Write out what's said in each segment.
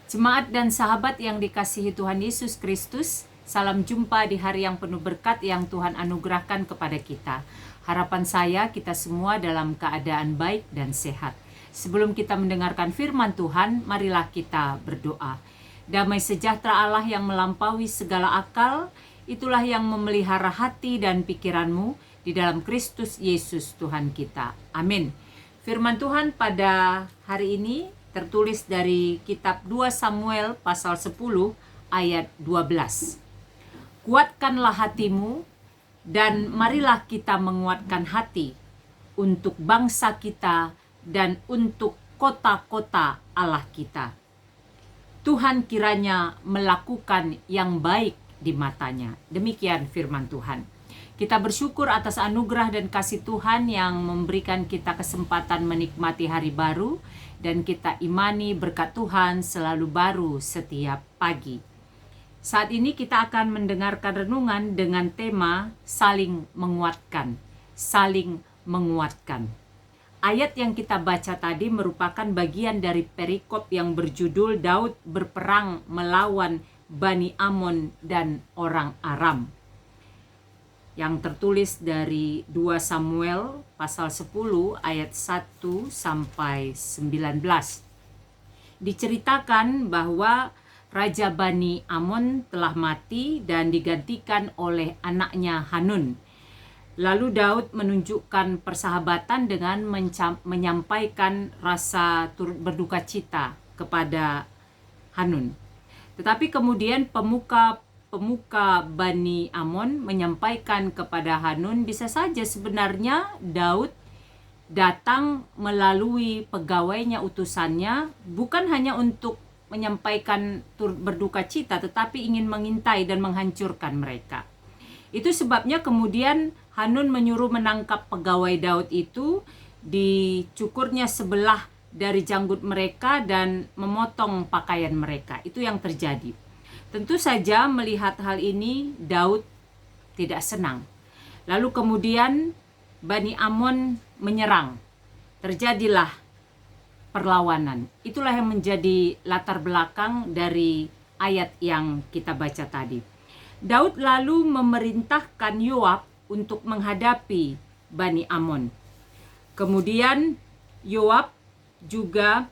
Jemaat dan sahabat yang dikasihi Tuhan Yesus Kristus, salam jumpa di hari yang penuh berkat yang Tuhan anugerahkan kepada kita. Harapan saya kita semua dalam keadaan baik dan sehat. Sebelum kita mendengarkan firman Tuhan, marilah kita berdoa. Damai sejahtera Allah yang melampaui segala akal, itulah yang memelihara hati dan pikiranmu di dalam Kristus Yesus Tuhan kita. Amin. Firman Tuhan pada hari ini tertulis dari kitab 2 Samuel pasal 10 ayat 12. Kuatkanlah hatimu dan marilah kita menguatkan hati untuk bangsa kita dan untuk kota-kota Allah kita. Tuhan kiranya melakukan yang baik di matanya. Demikian firman Tuhan. Kita bersyukur atas anugerah dan kasih Tuhan yang memberikan kita kesempatan menikmati hari baru, dan kita imani berkat Tuhan selalu baru setiap pagi. Saat ini kita akan mendengarkan renungan dengan tema saling menguatkan. Saling menguatkan. Ayat yang kita baca tadi merupakan bagian dari perikop yang berjudul Daud berperang melawan Bani Amon dan orang Aram, yang tertulis dari 2 Samuel pasal 10 ayat 1 sampai 19. Diceritakan bahwa Raja Bani Amon telah mati dan digantikan oleh anaknya Hanun. Lalu Daud menunjukkan persahabatan dengan menyampaikan rasa turut berduka cita kepada Hanun. Tetapi kemudian pemuka Bani Amon menyampaikan kepada Hanun, bisa saja sebenarnya Daud datang melalui pegawainya, utusannya, bukan hanya untuk menyampaikan turut berduka cita, tetapi ingin mengintai dan menghancurkan mereka. Itu sebabnya kemudian Hanun menyuruh menangkap pegawai Daud itu, dicukurnya sebelah dari janggut mereka dan memotong pakaian mereka. Itu yang terjadi. Tentu saja melihat hal ini Daud tidak senang. Lalu kemudian Bani Amon menyerang. Terjadilah perlawanan. Itulah yang menjadi latar belakang dari ayat yang kita baca tadi. Daud lalu memerintahkan Yoab untuk menghadapi Bani Amon. Kemudian Yoab juga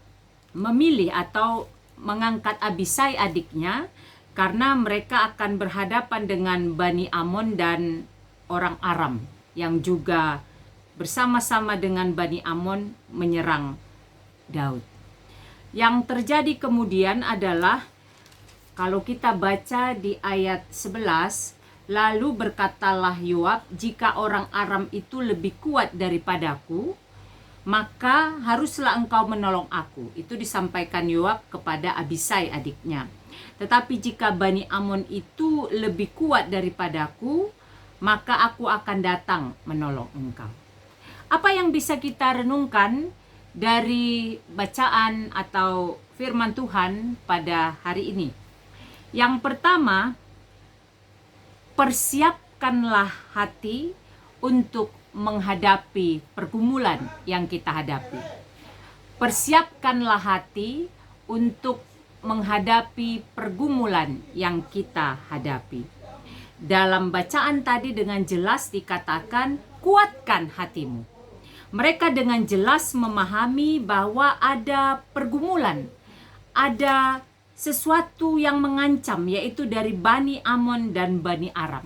memilih atau mengangkat Abisai adiknya, karena mereka akan berhadapan dengan Bani Amon dan orang Aram yang juga bersama-sama dengan Bani Amon menyerang Daud. Yang terjadi kemudian adalah, kalau kita baca di ayat 11, lalu berkatalah Yoab, jika orang Aram itu lebih kuat daripadaku, maka haruslah engkau menolong aku. Itu disampaikan Yoab kepada Abisai adiknya. Tetapi jika Bani Amon itu lebih kuat daripadaku, maka aku akan datang menolong engkau. Apa yang bisa kita renungkan dari bacaan atau firman Tuhan pada hari ini? Yang pertama, persiapkanlah hati untuk menghadapi pergumulan yang kita hadapi. Persiapkanlah hati untuk menghadapi pergumulan yang kita hadapi. Dalam bacaan tadi dengan jelas dikatakan, kuatkan hatimu. Mereka dengan jelas memahami bahwa ada pergumulan, ada sesuatu yang mengancam, yaitu dari Bani Amon dan Bani Aram.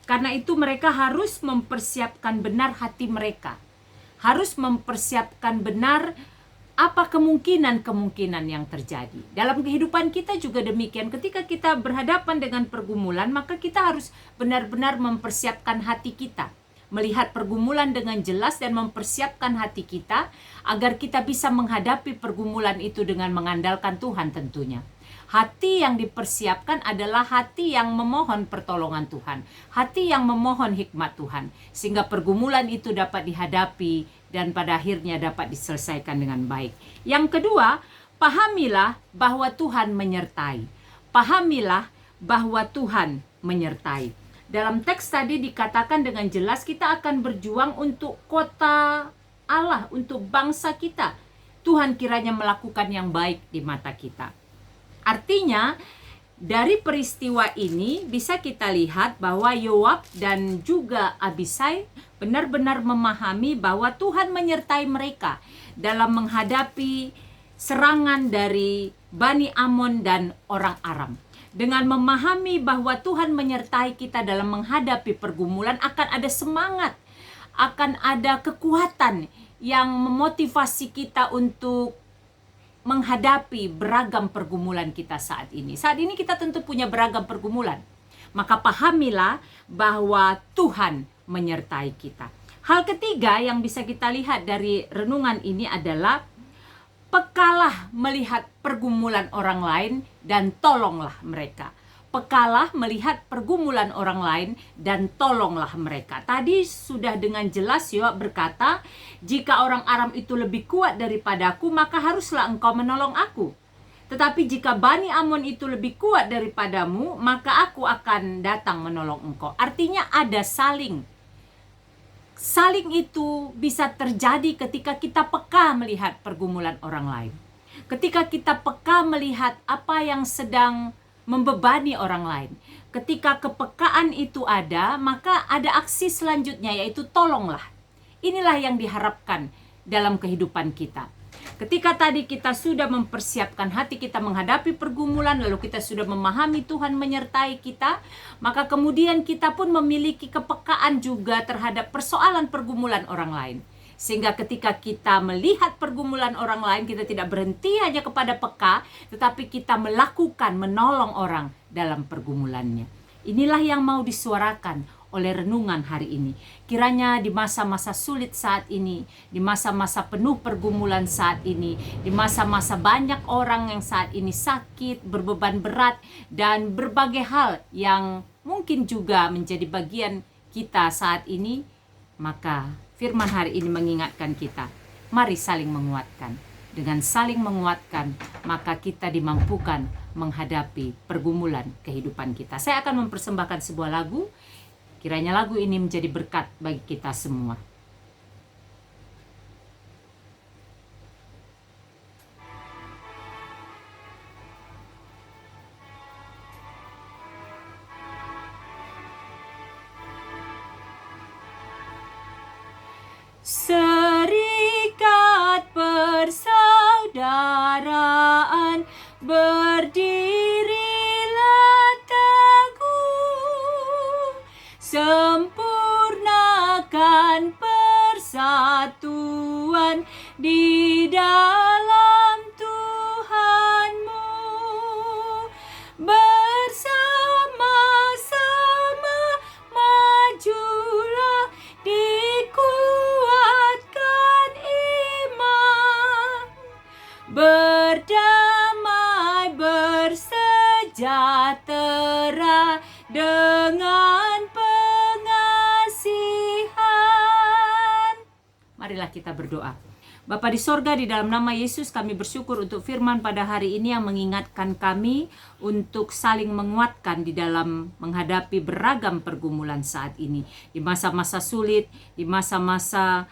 Karena itu mereka harus mempersiapkan benar hati mereka. Harus mempersiapkan benar apa kemungkinan-kemungkinan yang terjadi. Dalam kehidupan kita juga demikian. Ketika kita berhadapan dengan pergumulan, maka kita harus benar-benar mempersiapkan hati kita. Melihat pergumulan dengan jelas dan mempersiapkan hati kita agar kita bisa menghadapi pergumulan itu dengan mengandalkan Tuhan tentunya. Hati yang dipersiapkan adalah hati yang memohon pertolongan Tuhan. Hati yang memohon hikmat Tuhan. Sehingga pergumulan itu dapat dihadapi dan pada akhirnya dapat diselesaikan dengan baik. Yang kedua, pahamilah bahwa Tuhan menyertai. Pahamilah bahwa Tuhan menyertai. Dalam teks tadi dikatakan dengan jelas kita akan berjuang untuk kota Allah, untuk bangsa kita. Tuhan kiranya melakukan yang baik di mata kita. Artinya, dari peristiwa ini bisa kita lihat bahwa Yoab dan juga Abisai benar-benar memahami bahwa Tuhan menyertai mereka dalam menghadapi serangan dari Bani Amon dan orang Aram. Dengan memahami bahwa Tuhan menyertai kita dalam menghadapi pergumulan, akan ada semangat, akan ada kekuatan yang memotivasi kita untuk menghadapi beragam pergumulan kita saat ini. Saat ini kita tentu punya beragam pergumulan. Maka pahamilah bahwa Tuhan menyertai kita. Hal ketiga yang bisa kita lihat dari renungan ini adalah pekalah melihat pergumulan orang lain dan tolonglah mereka. Pekalah melihat pergumulan orang lain dan tolonglah mereka. Tadi sudah dengan jelas Yoab berkata, jika orang Aram itu lebih kuat daripadaku, maka haruslah engkau menolong aku. Tetapi jika Bani Amon itu lebih kuat daripadamu, maka aku akan datang menolong engkau. Artinya ada saling. Saling itu bisa terjadi ketika kita peka melihat pergumulan orang lain. Ketika kita peka melihat apa yang sedang membebani orang lain. Ketika kepekaan itu ada, maka ada aksi selanjutnya, yaitu tolonglah. Inilah yang diharapkan dalam kehidupan kita. Ketika tadi kita sudah mempersiapkan hati kita menghadapi pergumulan, lalu kita sudah memahami Tuhan menyertai kita, maka kemudian kita pun memiliki kepekaan juga terhadap persoalan pergumulan orang lain. Sehingga ketika kita melihat pergumulan orang lain, kita tidak berhenti hanya kepada peka, tetapi kita melakukan, menolong orang dalam pergumulannya. Inilah yang mau disuarakan oleh renungan hari ini. Kiranya di masa-masa sulit saat ini, di masa-masa penuh pergumulan saat ini, di masa-masa banyak orang yang saat ini sakit, berbeban berat, dan berbagai hal yang mungkin juga menjadi bagian kita saat ini, maka firman hari ini mengingatkan kita, mari saling menguatkan. Dengan saling menguatkan, maka kita dimampukan menghadapi pergumulan kehidupan kita. Saya akan mempersembahkan sebuah lagu. Kiranya lagu ini menjadi berkat bagi kita semua. Serikat persaudaraan, berdirilah teguh, sempurnakan persatuan di dalam Tuhanmu. Bersama-sama majulah, dikuatkan iman, berdamai bersejahtera dengan pengasihan. Marilah kita berdoa. Bapa di sorga, di dalam nama Yesus kami bersyukur untuk firman pada hari ini yang mengingatkan kami untuk saling menguatkan di dalam menghadapi beragam pergumulan saat ini. Di masa-masa sulit, di masa-masa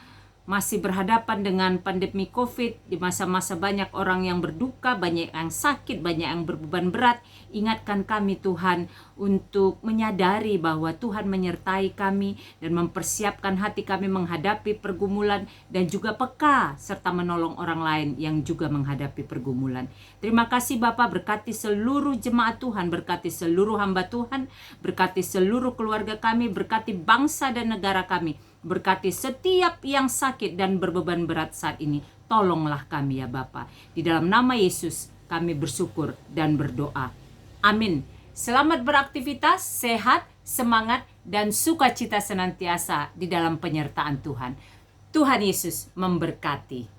masih berhadapan dengan pandemi COVID, di masa-masa banyak orang yang berduka, banyak yang sakit, banyak yang berbeban berat, ingatkan kami Tuhan untuk menyadari bahwa Tuhan menyertai kami dan mempersiapkan hati kami menghadapi pergumulan dan juga peka serta menolong orang lain yang juga menghadapi pergumulan. Terima kasih Bapa, berkati seluruh jemaat Tuhan, berkati seluruh hamba Tuhan, berkati seluruh keluarga kami, berkati bangsa dan negara kami. Berkati setiap yang sakit dan berbeban berat saat ini. Tolonglah kami ya Bapa. Di dalam nama Yesus kami bersyukur dan berdoa. Amin. Selamat beraktivitas, sehat, semangat, dan sukacita senantiasa di dalam penyertaan Tuhan. Tuhan Yesus memberkati.